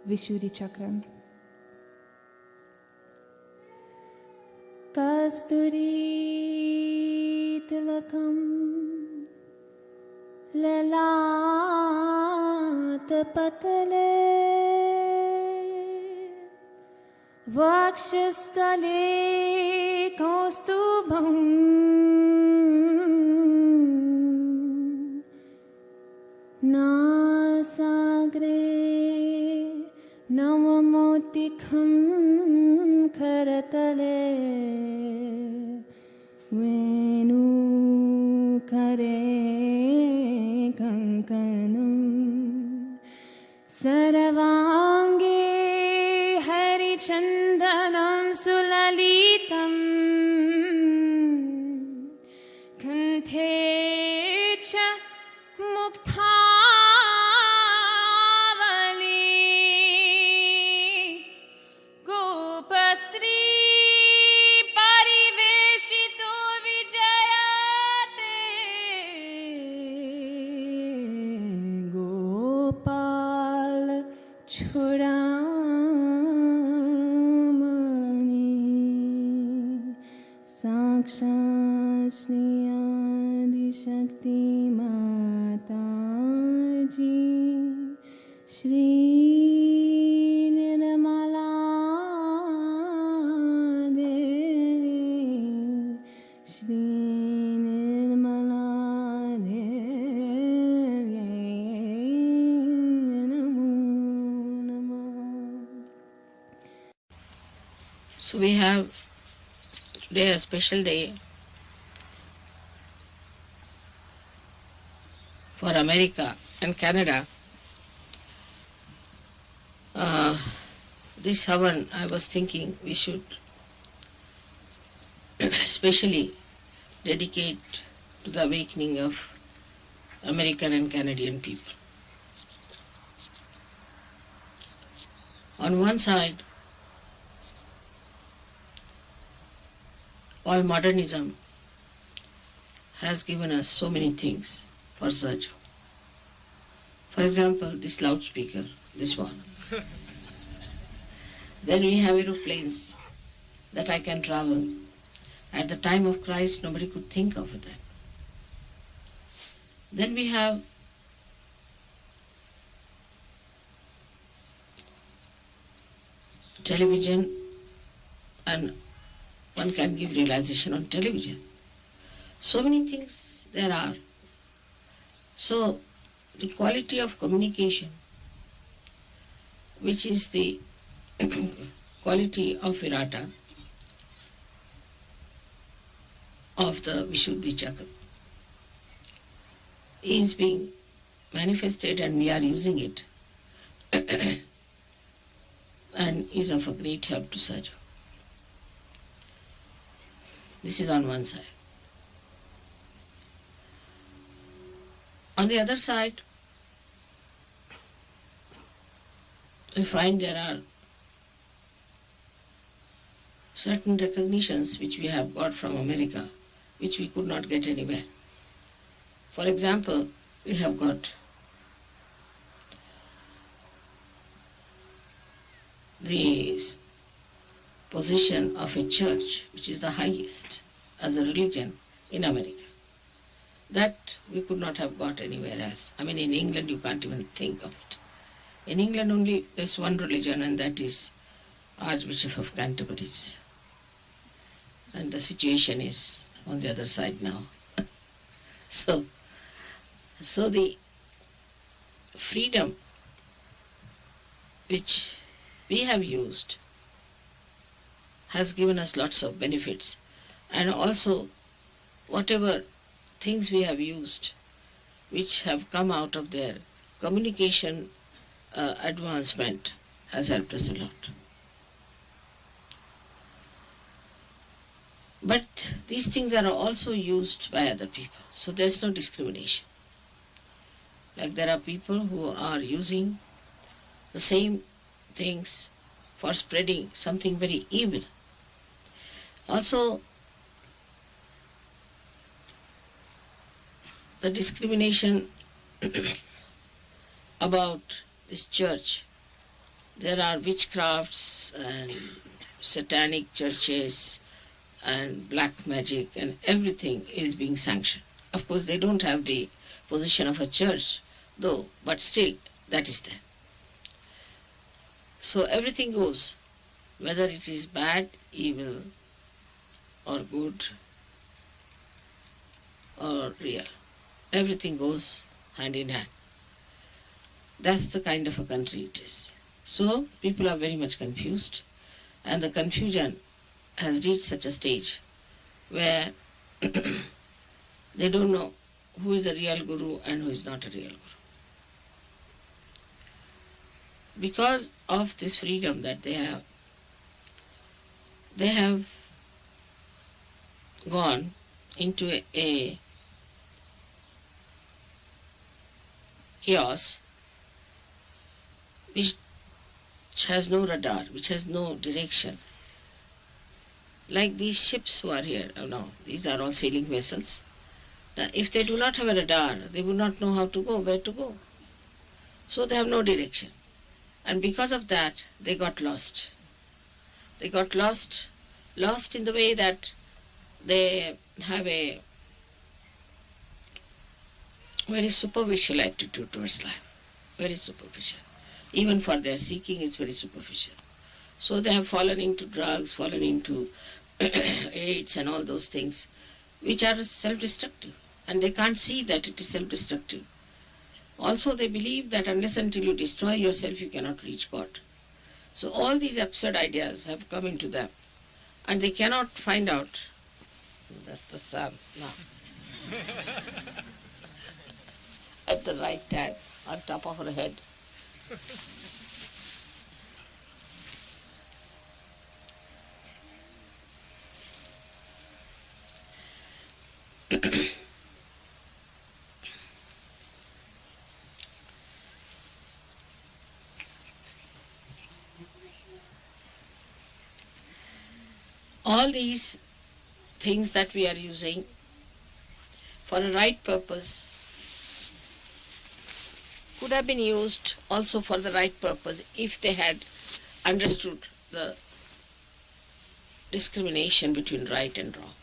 Vishuddhi Chakram. Kasturi tilakam lalat patale vakshastale kaustubham nasagre navamotikham karatale venu kare kankanam sarvange harichandanam sulalitam kanthe cha mukthavali gopastri pariveshito vijayate gopal churamani sakshat Shri Adi Shakti Mataji Shri Nirmala Devi Shri Nirmala Devi Namo Namah. So we have today a special day for America and Canada. This Havan, I was thinking we should especially dedicate to the awakening of American and Canadian people. On one side, all modernism has given us so many things for Sahaja. For example, this loudspeaker, this one. Then we have aeroplanes that I can travel. At the time of Christ, nobody could think of that. Then we have television, and one can give realization on television. So many things there are. So the quality of communication, which is the quality of Virata, of the Vishuddhi Chakra, is being manifested and we are using it and is of a great help to Sahaja. This is on one side. On the other side, we find there are certain recognitions which we have got from America, which we could not get anywhere. For example, we have got the position of a church, which is the highest as a religion in America. That we could not have got anywhere else. I mean, in England you can't even think of it. In England only there's one religion, and that is Archbishop of Canterbury's. And the situation is on the other side now. So the freedom which we have used has given us lots of benefits, and also whatever things we have used which have come out of their communication advancement has helped us a lot. But these things are also used by other people, so there's no discrimination. Like there are people who are using the same things for spreading something very evil. Also, the discrimination about this church There are witchcrafts and satanic churches and black magic, and everything is being sanctioned. Of course, they don't have the position of a church, though, but still, that is there. So everything goes, whether it is bad, evil, or good, or real. Everything goes hand in hand. That's the kind of a country it is. So people are very much confused, and the confusion has reached such a stage where they don't know who is a real guru and who is not a real guru. Because of this freedom that they have gone into a chaos which has no radar, which has no direction. Like these ships who are here now, these are all sailing vessels. Now, if they do not have a radar, they would not know how to go, where to go. So they have no direction. And because of that, they got lost. They got lost in the way that they have a very superficial attitude towards life. Very superficial. Even for their seeking, it's very superficial. So they have fallen into drugs, fallen into AIDS and all those things, which are self-destructive. And they can't see that it is self-destructive. Also, they believe that unless until you destroy yourself, you cannot reach God. So all these absurd ideas have come into them. And they cannot find out. That's the sun now. At the right time, on top of her head. All these things that we are using for a right purpose could have been used also for the right purpose if they had understood the discrimination between right and wrong.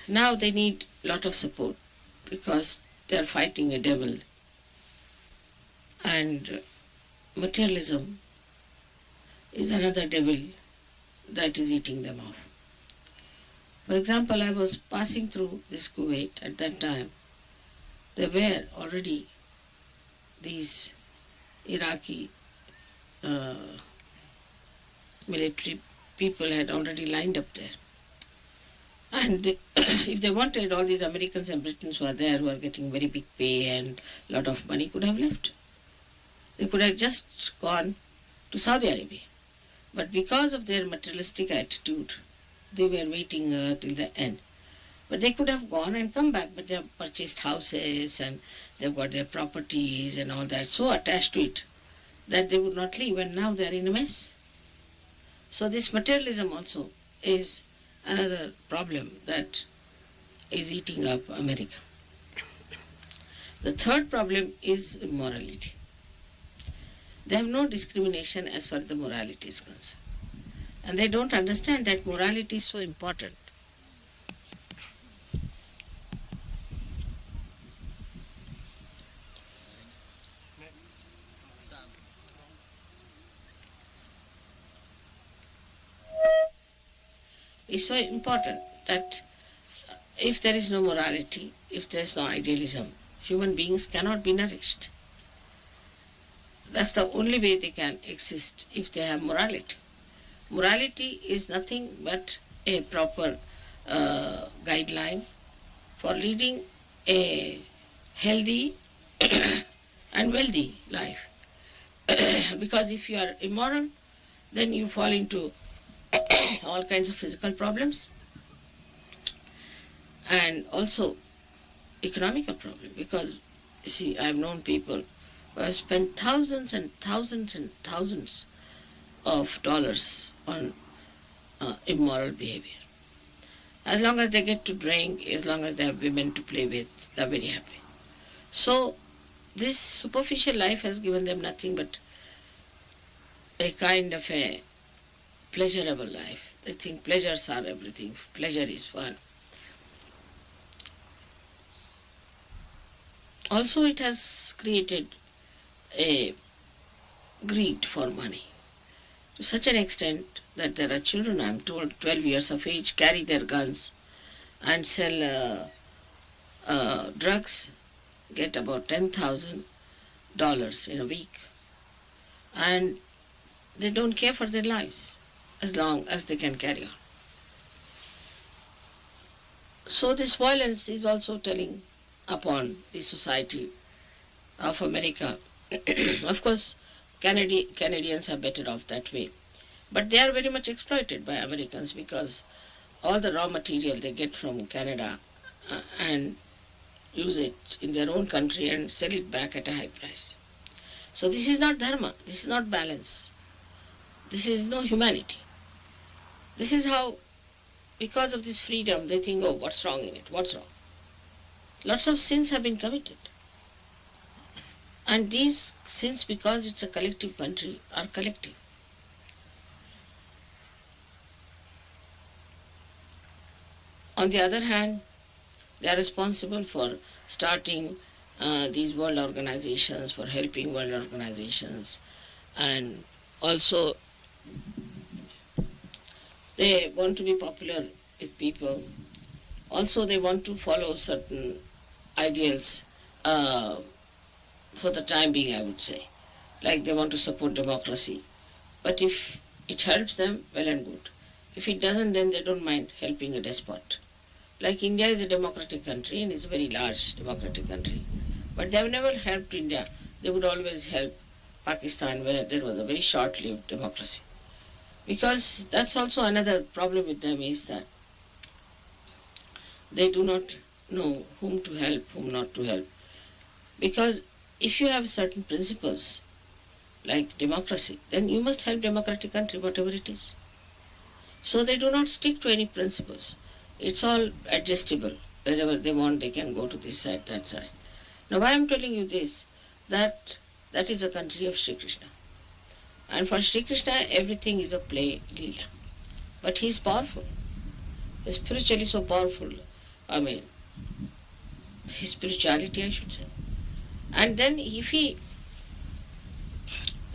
Now they need a lot of support because they are fighting a devil, and materialism is another devil that is eating them off. For example, I was passing through this Kuwait at that time. There were already these Iraqi military people had already lined up there. And if they wanted, all these Americans and Britons who are there, who are getting very big pay and a lot of money, could have left. They could have just gone to Saudi Arabia. But because of their materialistic attitude, they were waiting till the end. But they could have gone and come back, but they have purchased houses and they've got their properties and all that, so attached to it that they would not leave, and now they are in a mess. So this materialism also is another problem that is eating up America. The third problem is morality. They have no discrimination as far as the morality is concerned. And they don't understand that morality is so important. It's so important that if there is no morality, if there is no idealism, human beings cannot be nourished. That's the only way they can exist, if they have morality. Morality is nothing but a proper guideline for leading a healthy and wealthy life. Because if you are immoral, then you fall into all kinds of physical problems and also economical problems. Because, you see, I have known people who have spent thousands and thousands and thousands of dollars on immoral behavior. As long as they get to drink, as long as they have women to play with, they are very happy. So this superficial life has given them nothing but a kind of a pleasurable life. They think pleasures are everything, pleasure is fun. Also, it has created a greed for money to such an extent that there are children, I am told, 12 years of age, carry their guns and sell drugs, get about $10,000 in a week, and they don't care for their lives as long as they can carry on. So this violence is also telling upon the society of America. Of course, Canadians are better off that way. But they are very much exploited by Americans because all the raw material they get from Canada and use it in their own country and sell it back at a high price. So this is not dharma, this is not balance, this is no humanity. This is how, because of this freedom, they think, oh, what's wrong in it, what's wrong? Lots of sins have been committed. And these sins, because it's a collective country, are collective. On the other hand, they are responsible for starting these world organizations, for helping world organizations, and also they want to be popular with people. Also, they want to follow certain ideals for the time being, I would say. Like they want to support democracy. But if it helps them, well and good. If it doesn't, then they don't mind helping a despot. Like India is a democratic country and it's a very large democratic country. But they have never helped India. They would always help Pakistan where there was a very short-lived democracy. Because that's also another problem with them is that they do not know whom to help, whom not to help. Because if you have certain principles, like democracy, then you must help democratic country, whatever it is. So they do not stick to any principles. It's all adjustable. Wherever they want, they can go to this side, that side. Now why I'm telling you this, that is a country of Shri Krishna. And for Shri Krishna, everything is a play, lila. But he is powerful. He's spiritually so powerful. I mean, his spirituality, I should say. And then if he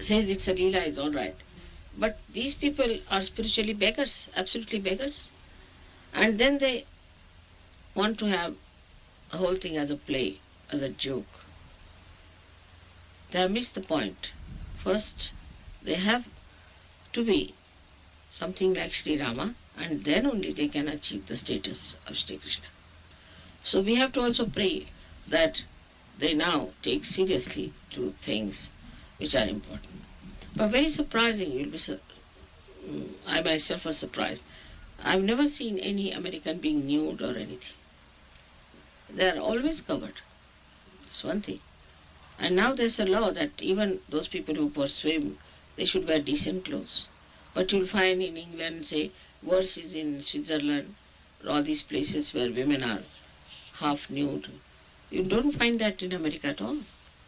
says it's a lila, it's all right. But these people are spiritually beggars, absolutely beggars. And then they want to have the whole thing as a play, as a joke. They have missed the point. First, they have to be something like Sri Rama, and then only they can achieve the status of Shri Krishna. So we have to also pray that they now take seriously to things which are important. But very surprising, I myself was surprised. I've never seen any American being nude or anything. They are always covered. That's one thing. And now there's a law that even those people who swim, they should wear decent clothes. But you'll find in England, say, worse is in Switzerland, or all these places where women are half nude. You don't find that in America at all.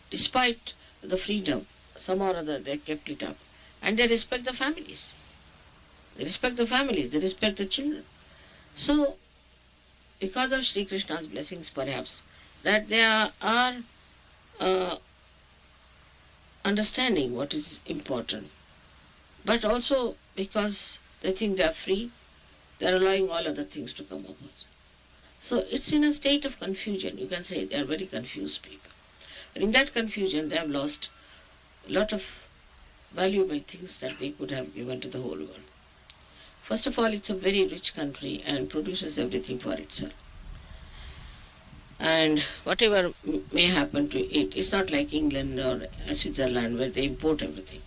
Despite the freedom, somehow or other they kept it up. And they respect the families. They respect the families, they respect the children. So, because of Shri Krishna's blessings perhaps, that they are understanding what is important. But also because they think they are free, they are allowing all other things to come up also. So it's in a state of confusion. You can say they are very confused people. And in that confusion, they have lost a lot of valuable things that they could have given to the whole world. First of all, it's a very rich country and produces everything for itself. And whatever may happen to it, it's not like England or Switzerland where they import everything.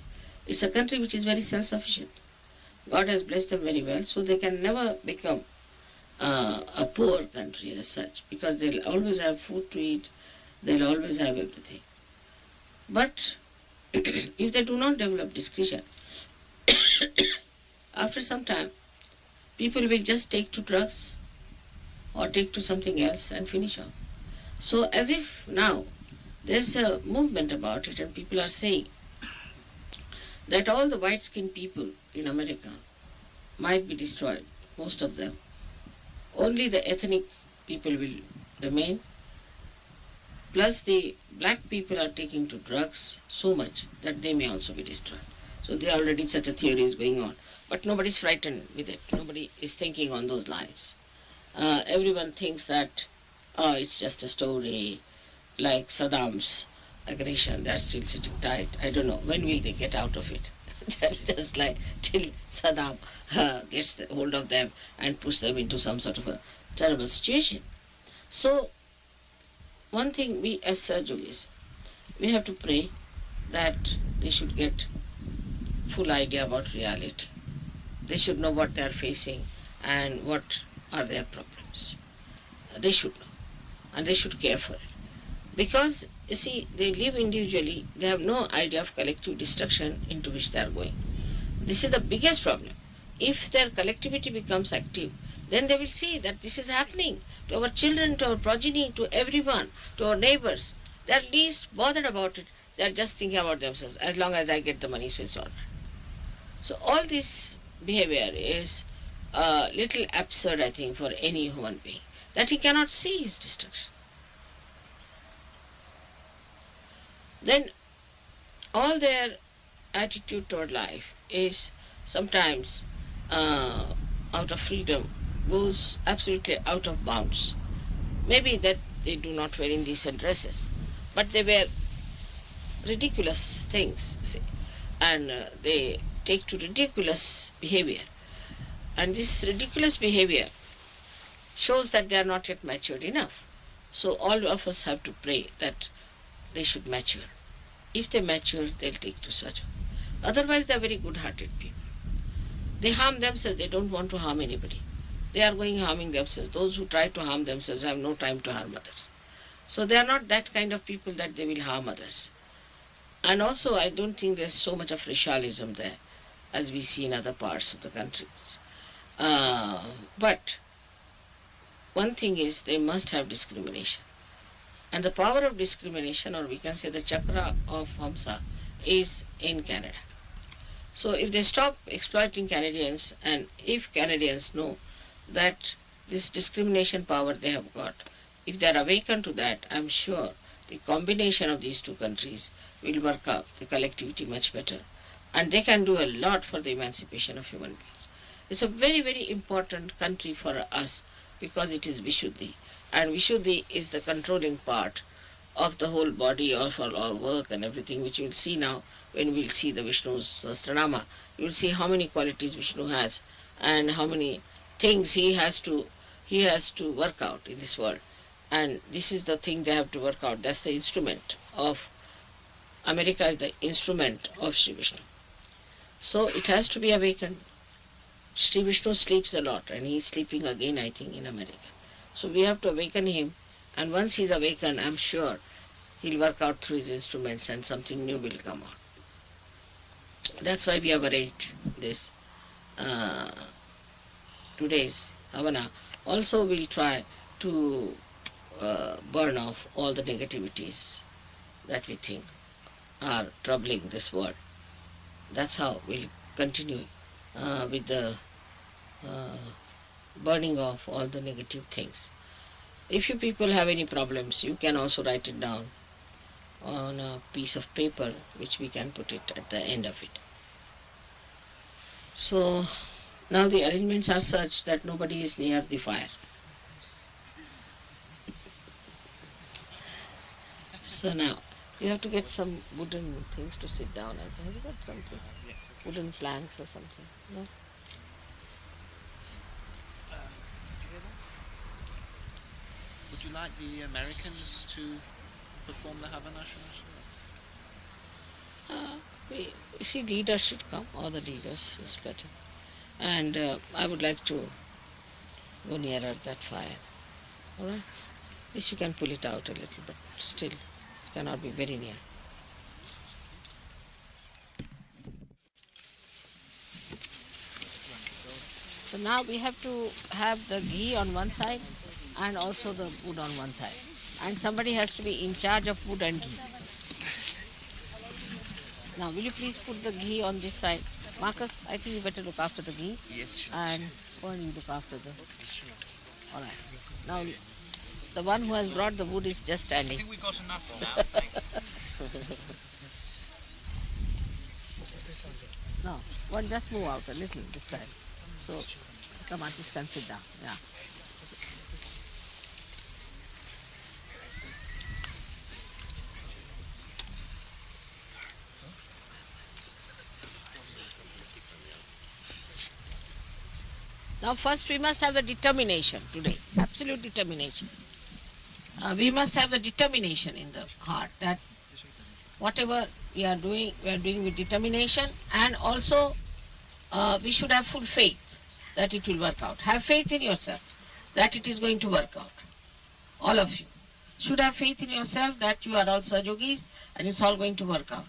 It's a country which is very self-sufficient. God has blessed them very well, so they can never become a poor country as such, because they'll always have food to eat, they'll always have everything. But if they do not develop discretion, after some time, people will just take to drugs or take to something else and finish off. So as if now There's a movement about it, and people are saying that all the white-skinned people in America might be destroyed, most of them. Only the ethnic people will remain. Plus the black people are taking to drugs so much that they may also be destroyed. So there already such a theory is going on. But nobody's frightened with it. Nobody is thinking on those lines. Everyone thinks that it's just a story like Saddam's aggression. They're still sitting tight. I don't know. When will they get out of it? Just like till Saddam gets the hold of them and push them into some sort of a terrible situation. So one thing we as Sahajayogis, we have to pray that they should get full idea about reality. They should know what they are facing and what are their problems. They should know and they should care for it. Because, you see, they live individually, they have no idea of collective destruction into which they are going. This is the biggest problem. If their collectivity becomes active, then they will see that this is happening to our children, to our progeny, to everyone, to our neighbors. They are least bothered about it. They are just thinking about themselves. As long as I get the money, so it's all right. So all this behavior is a little absurd, I think, for any human being, that he cannot see his destruction. Then all their attitude toward life is sometimes out of freedom, goes absolutely out of bounds. Maybe that they do not wear indecent dresses, but they wear ridiculous things, see, and they take to ridiculous behavior. And this ridiculous behavior shows that they are not yet matured enough. So all of us have to pray that they should mature. If they mature, they'll take to Sahaja. Otherwise, they are very good-hearted people. They harm themselves. They don't want to harm anybody. They are going harming themselves. Those who try to harm themselves have no time to harm others. So they are not that kind of people that they will harm others. And also, I don't think there's so much of racialism there as we see in other parts of the countries. But one thing is they must have discrimination. And the power of discrimination, or we can say the chakra of Hamsa, is in Canada. So if they stop exploiting Canadians, and if Canadians know that this discrimination power they have got, if they are awakened to that, I'm sure the combination of these two countries will work out the collectivity much better. And they can do a lot for the emancipation of human beings. It's a very, very important country for us because it is Vishuddhi. And Vishuddhi is the controlling part of the whole body of our work and everything, which you will see now when we will see the Vishnu's Sahasranama. You will see how many qualities Vishnu has and how many things he has to work out in this world. And this is the thing they have to work out. That's the instrument of America, is the instrument of Shri Vishnu. So it has to be awakened. Shri Vishnu sleeps a lot, and he is sleeping again, I think, in America. So we have to awaken him, and once he is awakened, I'm sure he'll work out through his instruments and something new will come out. That's why we have arranged this today's Havana. Also we'll try to burn off all the negativities that we think are troubling this world. That's how we'll continue with the burning off all the negative things. If you people have any problems, you can also write it down on a piece of paper, which we can put it at the end of it. So now the arrangements are such that nobody is near the fire. So now you have to get some wooden things to sit down. I think. Have you got something? Wooden planks or something? No? Would you like the Americans to perform the Havana? We see leaders should come, all the leaders is better. And I would like to go nearer that fire. Alright? At least you can pull it out a little, but still it cannot be very near. So now we have to have the ghee on one side and also the wood on one side. And somebody has to be in charge of food and ghee. Now, will you please put the ghee on this side? Marcus, I think you better look after the ghee. Yes, sure. And Paul, you look after the... Yes, sure. All right. Now, the one who has brought the wood is just I standing. think we've got enough for now, thanks. No, one just move out a little this side. So, come on, just can sit down. Yeah. Now first we must have the determination today, absolute determination. We must have the determination in the heart that whatever we are doing with determination, and also we should have full faith that it will work out. Have faith in yourself that it is going to work out. All of you should have faith in yourself that you are all Sahajogis and it's all going to work out.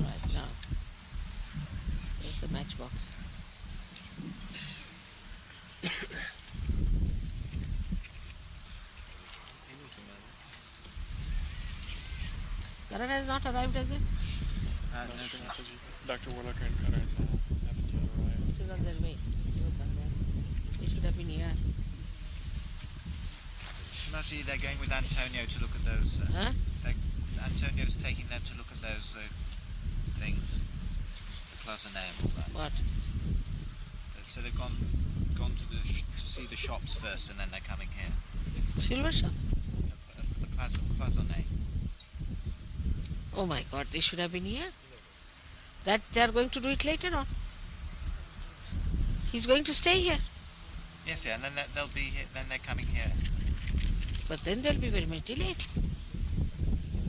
Right now, here's the matchbox. Karan has not arrived, has it? Dr. Warlock and Karan haven't yet arrived. Still on their way. They should have been here. Mataji, they're going with Antonio to look at those. Huh? Antonio's taking them to look at those things, the cloisonné and all that. What? So they've gone to see the shops first, and then they're coming here Silver shop? for the cloisonné. Oh my God, they should have been here. That they are going to do it later on. He's going to stay here. Yes, yeah, and then they'll be here, then they're coming here. But then they'll be very much delayed.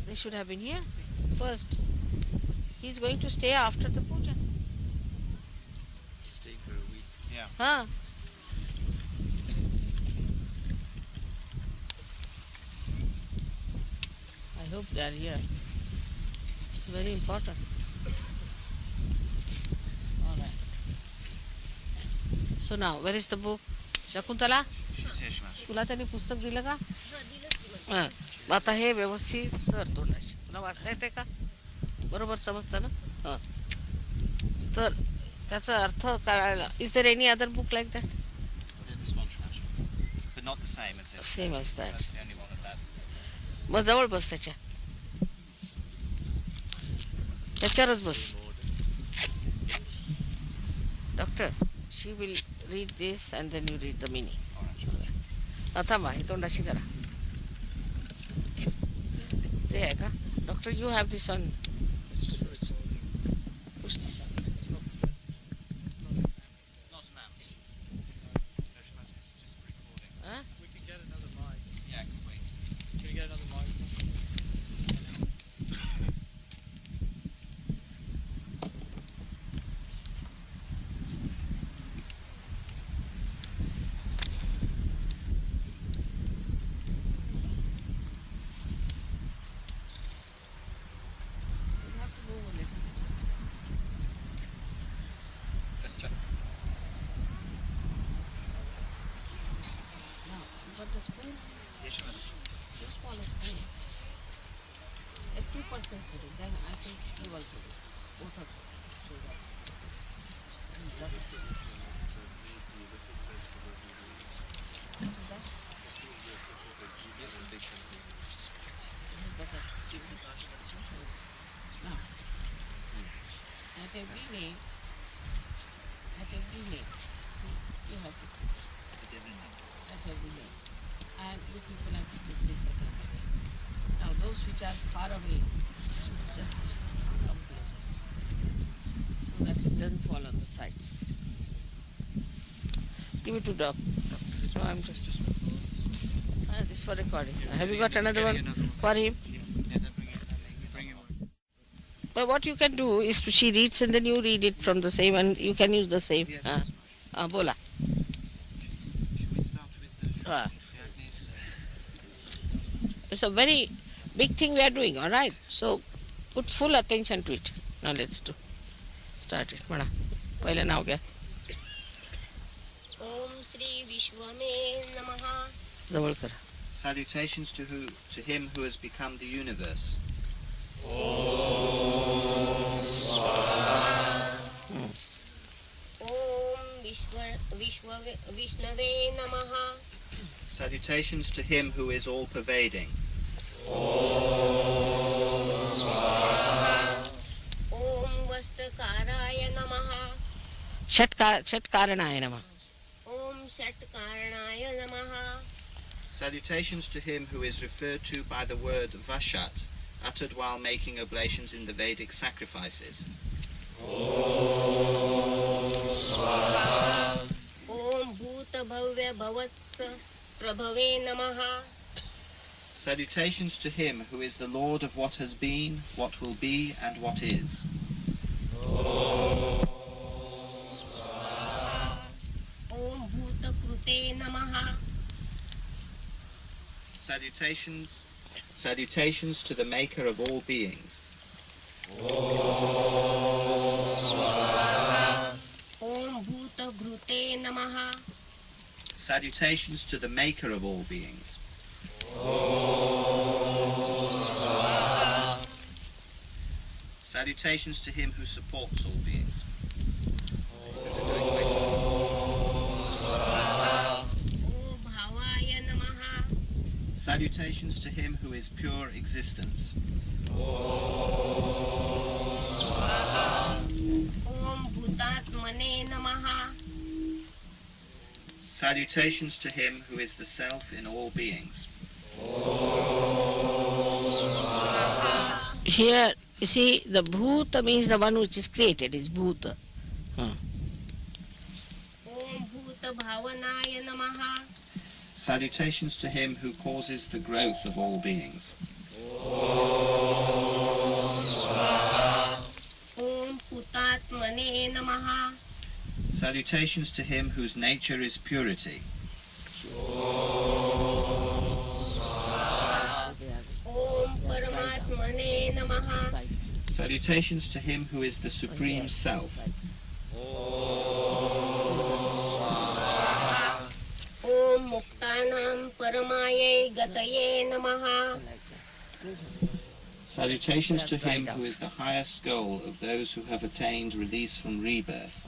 They should have been here first. He's going to stay after the puja. Staying for a week. Yeah. Huh? I hope they are here. It's very important. All right. So now, where is the book? Shakuntala? She's here, Shmash. तुला त्यांनी पुस्तक दिलं का? हां. आता हे व्यवस्थित कर तोंडाशी. तुला वाचता येते का? बरोबर समजतं ना? हां. तर त्याचा अर्थ कळायला. Is there any other book like that? This one, Shmash. But not the same as this. Same as that. That's the only one of that. मग जवळ बस त्याच्या. त्याच्यावरच बस. Doctor, she will read this and then you read the meaning. All right, Shmash. आता मा हे तोंडाशी करा. ते आहे का? Doctor, you have this on. It's just for its Push this. it's not Not an amp. No, Shmash, it's just a recording. Huh? we can get another mic. Yeah, can we? Can we get another mic? You have to move a little. Now, you got the spoon? Yes, Shmash. This one is spoon. If 2% put it, then I think you also do. Both of them. So that. That is it. What is that? Now, at every name, see, you have to put at every name. And you people have to put this at every name. Now, those which are far away, just come closer so that it doesn't fall on the sides. Give it to dog. No, I'm just. This for recording. Have you got another one for him? Yeah, then bring it. But what you can do is she reads and then you read it from the same and you can use the same. Yes, Bola. Should we start with the Ah. Japanese? It's a very big thing we are doing, all right? So put full attention to it. Now let's do. Start it. Mana. पहले नाव क्या? जवळ करा. Salutations to him who has become the universe. विष्णवे नमः. Salutations to him who is all pervading. ॐ वस्त्रकाराय नमः. षट्कारणाय नमः. ॐ षट्कारणाय नमः. Salutations to him who is referred to by the word Vashat, uttered while making oblations in the Vedic sacrifices. ॐ भूतभव्य भवत्स प्रभवे नमः. Salutations to him who is the Lord of what has been, what will be, and what is. ॐ भूतकृते नमः. Salutations to the Maker of all beings. ॐ भूतभृते नमः. Salutations to the Maker of all beings. Salutations to him who supports all beings. ॐ भावाय नमः. Salutations to him who is pure existence. ॐ भूतात्मने नमः. Salutations to him who is the self in all beings. Here, you see, the bhuta means the one which is created, is bhuta. ॐ भूतभावनाय नमः. Salutations to him who causes the growth of all beings. ॐ भूतात्मने नमः. Salutations to him whose nature is purity. ॐ परमात्मने नमः. Salutations to him who is the supreme self. ॐ मुक्तानां परमायै गतये नमः. Salutations to him who is the highest goal of those who have attained release from rebirth.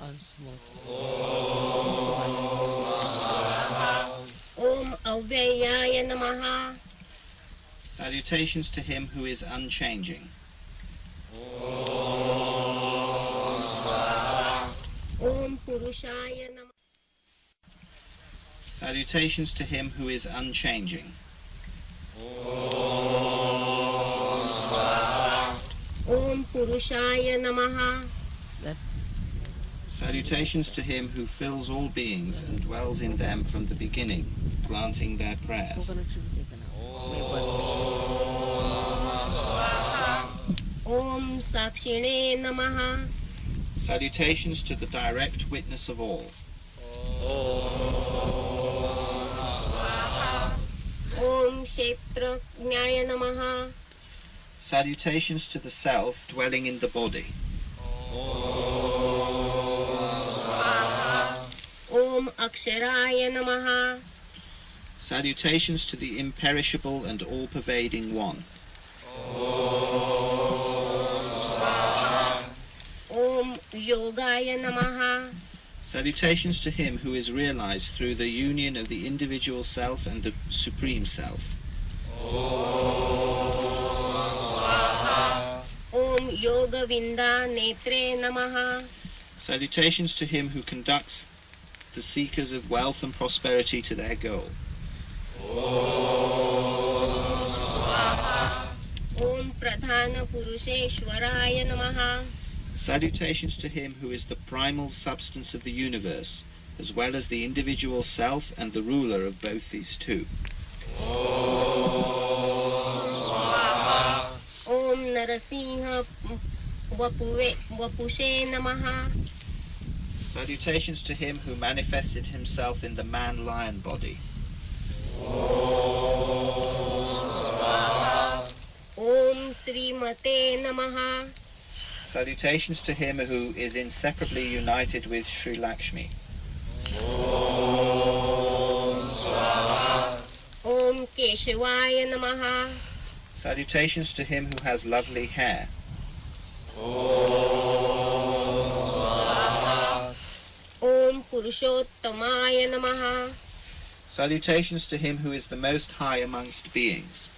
ॐ अव्ययाय नमः. Salutations to him who is unchanging. ॐ पुरुषाय नमः. Salutations to him who is unchanging. ॐ पुरुषाय नमः. Salutations to him who fills all beings and dwells in them from the beginning, granting their prayers. ॐ साक्षिणे नमः. Salutations to the direct witness of all. ॐ क्षेत्रज्ञाय नमः. Salutations to the self dwelling in the body. ॐ अक्षराय नमः. Salutations to the imperishable and all-pervading one. ॐ योगाय नमः. Salutations to him who is realized through the union of the individual self and the supreme self. ॐ योगविन्दा नेत्रे नमः. Salutations to him who conducts the seekers of wealth and prosperity to their goal. ॐ प्रधानपुरुषेश्वराय नमः. Salutations to him who is the primal substance of the universe, as well as the individual self and the ruler of both these two. ॐ नरसिंह वपुषे नमः. Salutations to him who manifested himself in the man-lion body. ॐ श्रीमते नमः. Salutations to him who is inseparably united with Sri Lakshmi. Om Keshavaya Namaha. Salutations to him who has lovely hair. Om Purushottamaya Namaha. Salutations to him who is the most high amongst beings.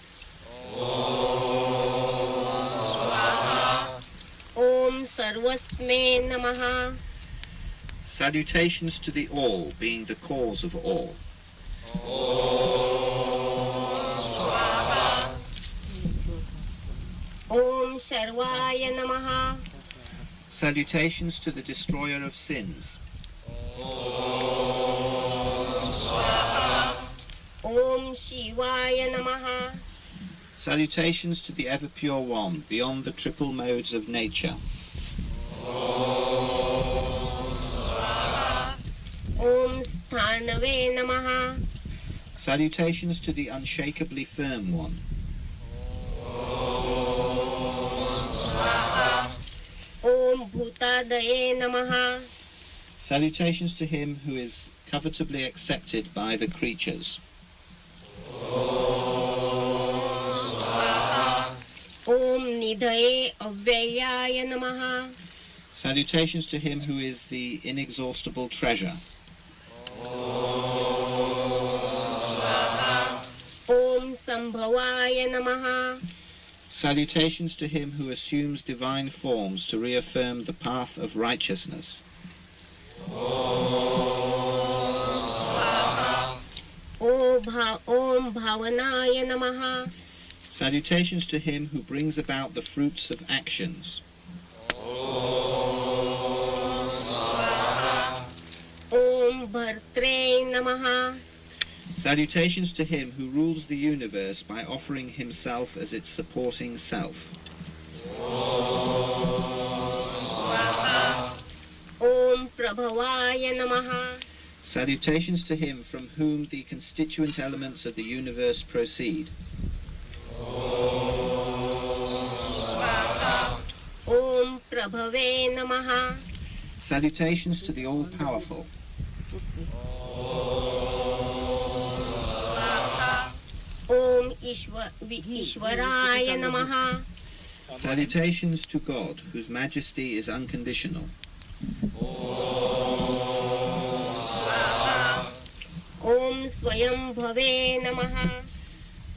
Om Sarvasme Namaha. Salutations to the all, being the cause of all. Om Sharvaya Namaha. Salutations to the destroyer of sins. Om Shivaya Namaha. Salutations to the ever pure one, beyond the triple modes of nature. Om Sthanave Namaha. Salutations to the unshakably firm one. Om Bhutadaye Namaha. Salutations to him who is covetably accepted by the creatures. Om Nidhaye Avyayaya Namaha. Salutations to him who is the inexhaustible treasure. Om Sambhavaya Namaha. Salutations to him who assumes divine forms to reaffirm the path of righteousness. Om Bhavanaya Namaha. Salutations to him who brings about the fruits of actions. Om Bhartre Namaha. Salutations to him who rules the universe by offering himself as its supporting self. Om Prabhavaya Namaha. Salutations to him from whom the constituent elements of the universe proceed. Om Prabhave Namaha. Salutations to the all-powerful. Om Ishwaraya Namaha. Salutations to God, whose majesty is unconditional. Om Swayambhave Namaha.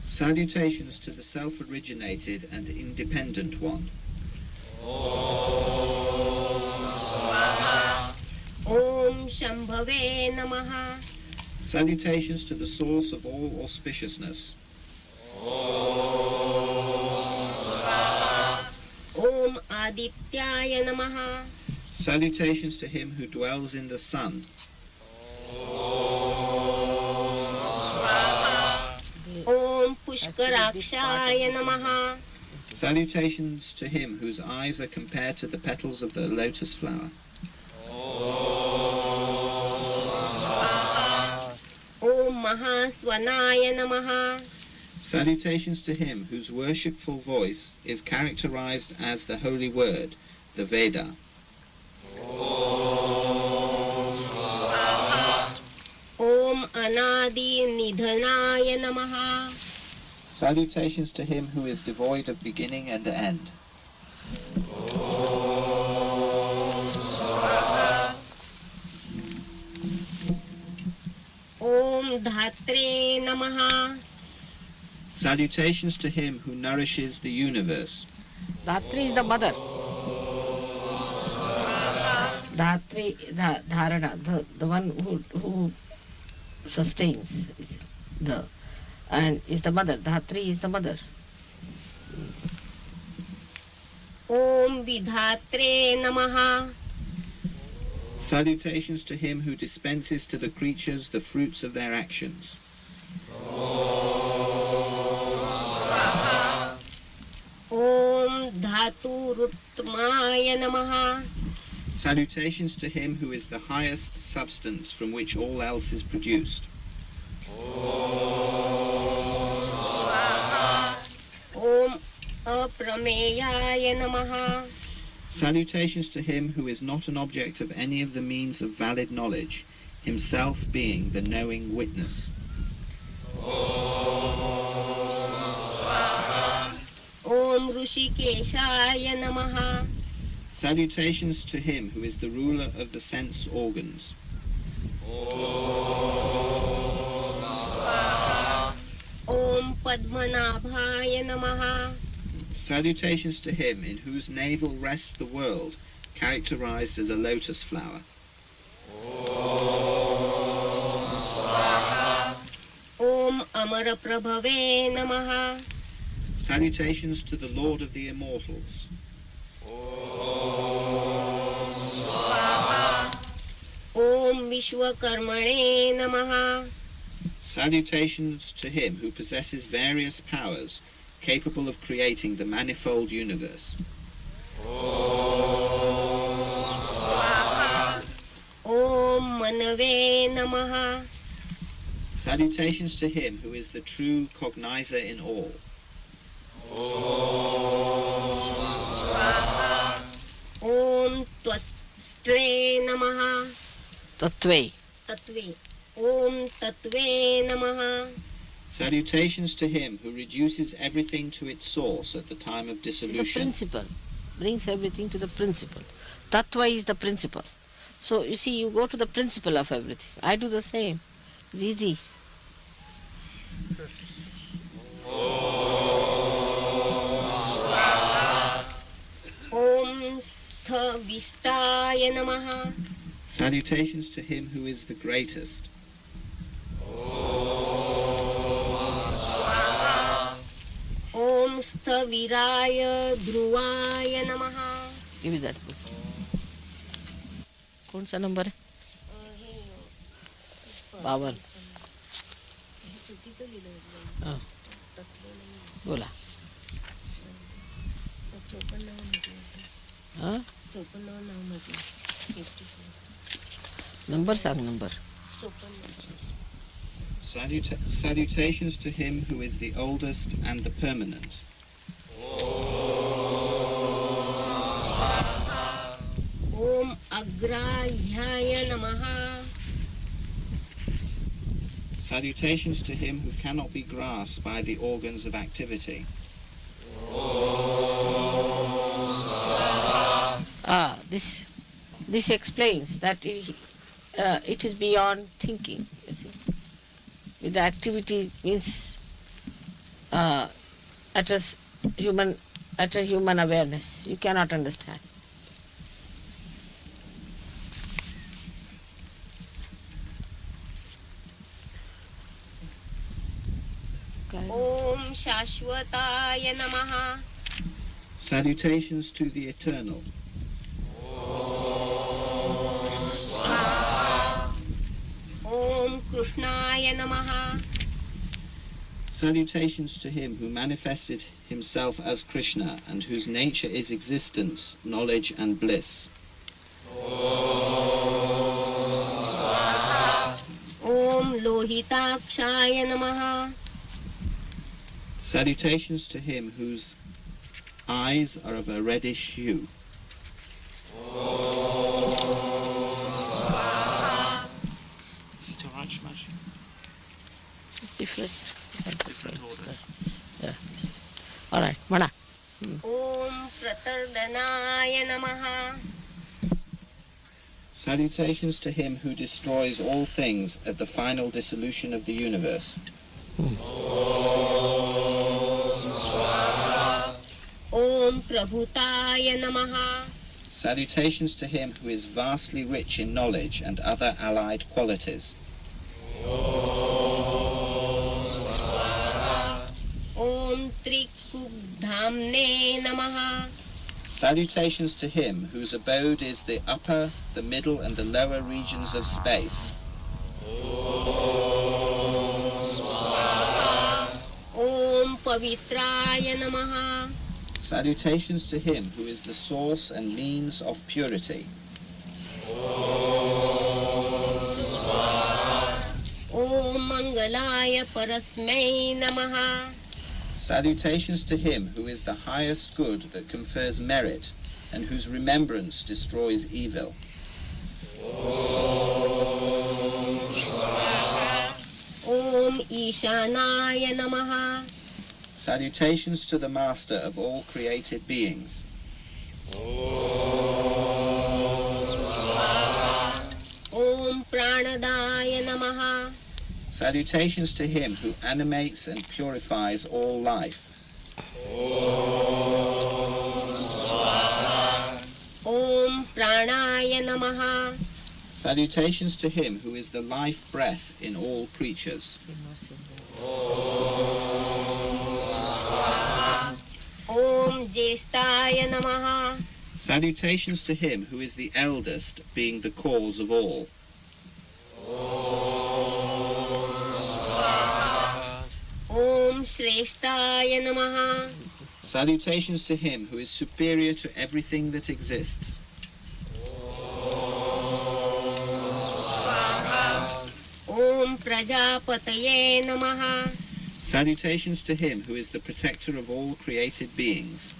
Salutations to the self-originated and independent one. Om Shambhave Namaha. Salutations to the source of all auspiciousness. Om Adityaya Namaha. Salutations to him who dwells in the sun. Om Pushkarakshaya Namaha. Salutations to him whose eyes are compared to the petals of the lotus flower. Om Mahaswanaya Namaha. Salutations to him whose worshipful voice is characterized as the holy word, the Veda. Om Anadi Nidhanaya Namaha. Salutations to him who is devoid of beginning and end. Om Dhatre Namaha. Salutations to him who nourishes the universe. Dhatri is the mother. Dhatri, Dharana, the one who sustains, is the mother. Dhatri is the mother. Om Vidhatre Namaha. Salutations to him who dispenses to the creatures the fruits of their actions. Om Dhaturuttamaya Namaha. Salutations to him who is the highest substance from which all else is produced. Om Aprameyaya Namaha. Salutations to him who is not an object of any of the means of valid knowledge, himself being the knowing witness. ऋषिकेशाय नमः. Salutations to him who is the ruler of the sense organs. ॐ पद्मनाभाय नमः. Salutations to him in whose navel rests the world, characterized as a lotus flower. ॐ अमरप्रभवे नमः. Salutations to the Lord of the Immortals. ॐ विश्वकर्मणे नमः. Salutations to him who possesses various powers, capable of creating the manifold universe. ॐ मनवे नमः. Salutations to him who is the true cognizer in all. ॐ त्वत्स्त्रे नमः. Tattve. तत्वे. ॐ तत्वे नमः. Salutations to him who reduces everything to its source at the time of The dissolution. principle. Brings everything to the principle. Tattva is the principle. So you see, you go to the principle of everything. I do the same. It's easy. ॐ स्थविष्टाय नमः. Salutations to him who is the greatest. ॐ स्थविराय ध्रुवाय नमः. Give me that book. कौन सा number है? 52. हाँ. बोला. हाँ? Number सांग number. Salutations to him who is the oldest and the permanent. ॐ अग्राह्याय नमः. Salutations to him who cannot be grasped by the organs of activity. This explains that it is beyond thinking. You see, with the activity means at a human awareness. You cannot understand. ॐ शाश्वताय नमः. Salutations to the eternal. ॐ कृष्णाय नमः. Salutations to him who manifested himself as Krishna and whose nature is existence, knowledge and bliss. ॐ लोहिताक्षाय नमः. Salutations to him whose eyes are of a reddish hue. Is it all right, Shmash? It's different. Not the same stuff. Yeah. All right, Mana. ॐ प्रतर्दनाय नमः. Salutations to him who destroys all things at the final dissolution of the universe. ॐ प्रभुताय नमः. Salutations to him who is vastly rich in knowledge and other allied qualities. ॐ त्रिकुब्धाम्ने नमः. Salutations to him whose abode is the upper, the middle and the lower regions of space. ॐ पवित्राय नमः. Salutations to him who is the source and means of purity. ॐ मङ्गलाय परस्मै नमः. Salutations to him who is the highest good that confers merit and whose remembrance destroys evil. ॐ ईशानाय नमः. Salutations to the Master of all created beings. Om Pranadaya Namaha. Salutations to him who animates and purifies all life. Om Pranaya Namaha. Salutations to him who is the life breath in all creatures. Om Jeshtaya Namaha. Salutations to him who is the eldest, being the cause of all. Om Shreshtaya Namaha. Salutations to him who is superior to everything that exists. Om Prajapataye Namaha. Salutations to him who is the protector of all created beings.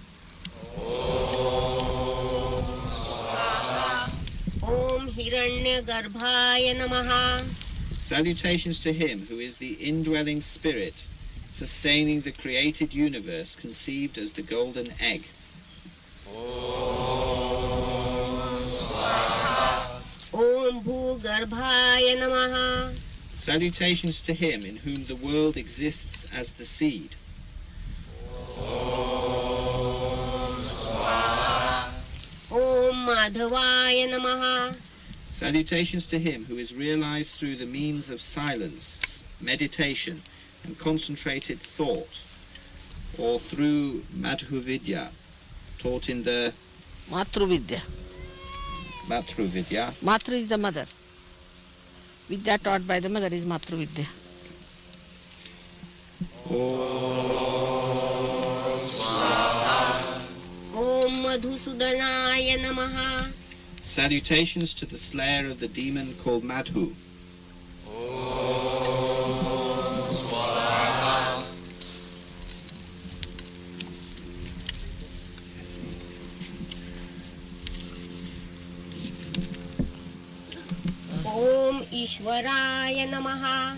Om Hiranyagarbhaya Namaha. Salutations to him who is the indwelling spirit, sustaining the created universe conceived as the golden egg. Om Bhugarbhaya Namaha. Salutations to him in whom the world exists as the seed. Om Madhavaya Namaha. Salutations to him who is realized through the means of silence, meditation, and concentrated thought, or through Madhuvidya, taught in the Matruvidya. Matruvidya. Matru is the mother. Vidya taught by the mother is Matruvidya. Om Madhusudanaya Namaha. Salutations to the slayer of the demon called Madhu. Om Ishwaraya Namaha.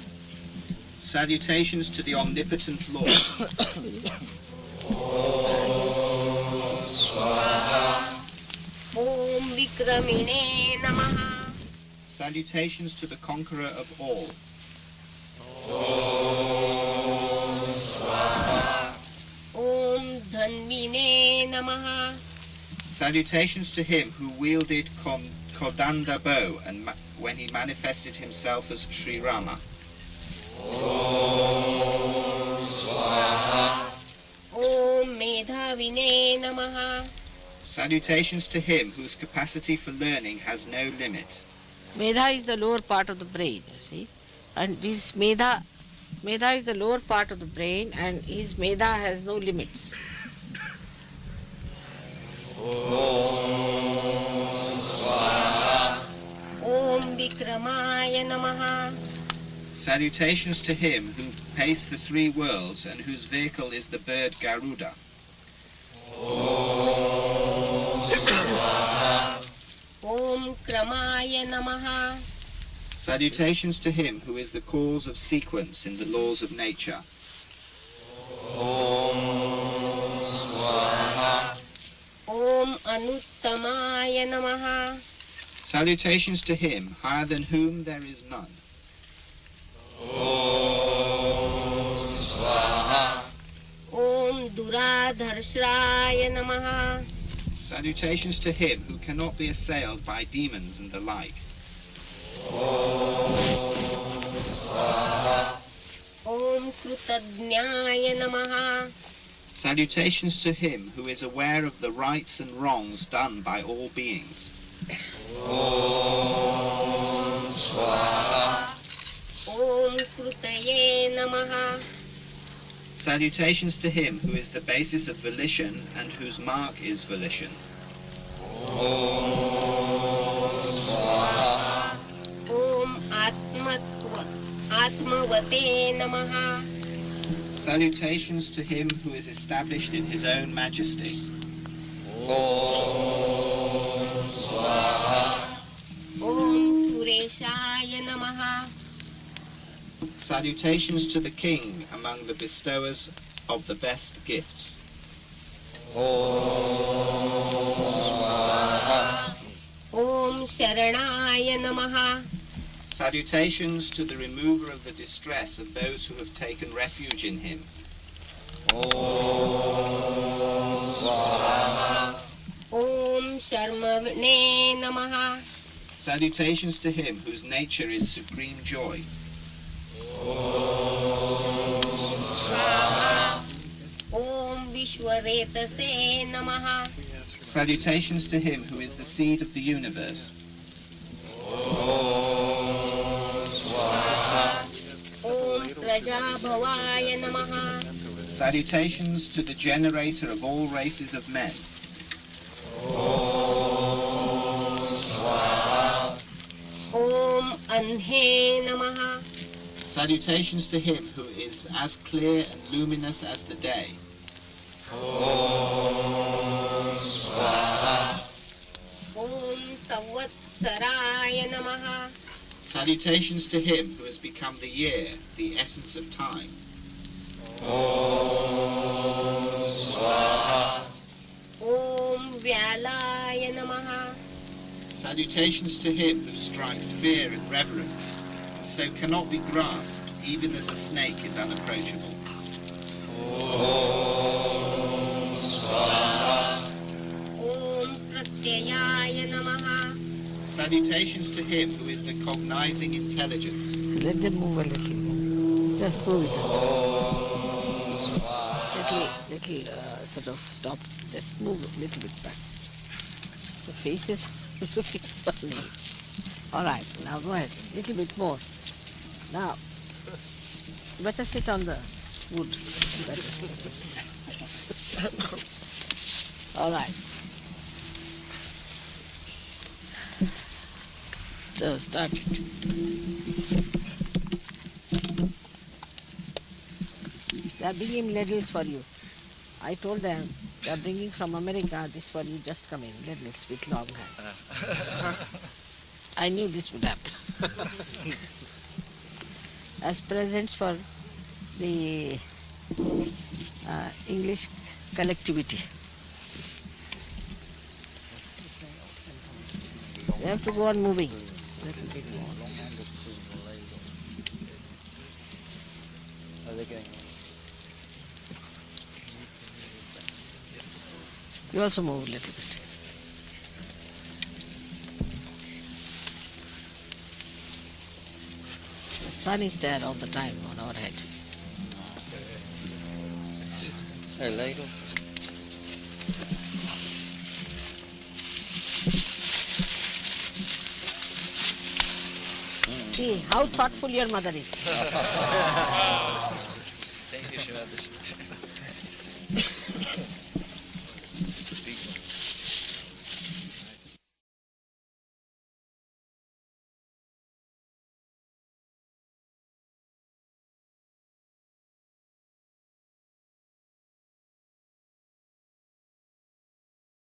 Salutations to the omnipotent Lord. Om Vikramine Namaha. Salutations to the conqueror of all. Om Dhanvine Namaha. Salutations to him who wielded Kodanda bow and when he manifested himself as Sri Rama. Om Medhavine Namaha. Salutations to him whose capacity for learning has no limit. Medha is the lower part of the brain, you see. And this Medha is the lower part of the brain, and his Medha has no limits. Om Vikramaya Namaha. Salutations to him who paced the three worlds and whose vehicle is the bird Garuda. Om Kramaya Namaha. Salutations to him who is the cause of sequence in the laws of nature. Om Anuttamaya Namaha. Salutations to him higher than whom there is none. Om Duradharshraya Namaha. Salutations to him who cannot be assailed by demons and the like. Om Krutadnyaya Namaha. Salutations to him who is aware of the rights and wrongs done by all beings. Om Krutaye Namaha. Salutations to him who is the basis of volition and whose mark is volition. Om Atmavate Namaha. Salutations to him who is established in his own majesty. Om Sureshaya Namaha. Salutations to the king among the bestowers of the best gifts. Om Sharanaya Namaha. Salutations to the remover of the distress of those who have taken refuge in him. Om Sharmavane Namaha. Salutations to him whose nature is supreme joy. Om Vishwaretase Namaha. Salutations to him who is the seed of the universe. Om Prajabhavaya Namaha. Salutations to the generator of all races of men. Om Anhe Namaha. Salutations to him who is as clear and luminous as the day. Om Savatsaraya Namaha. Salutations to him who has become the year, the essence of time. Om Vyalaya Namaha. Salutations to him who strikes fear and reverence, and so cannot be grasped, even as a snake is unapproachable. Om Pratyayaya Namaha. Salutations to him who is the cognizing intelligence. Let them move a little. Just move it. Little sort of stop. Let's move a little bit back. The face is looking funny. All right, now go ahead. Little bit more. Now, better sit on the wood. All right. So start it. They are bringing ladles for you. I told them they are bringing from America this for you. Just come in. Ladles with long hand. I knew this would happen. As presents for the English collectivity. They have to go on moving. Little bit more. You also move a little bit. The sun is there all the time on our head. See how thoughtful your mother is.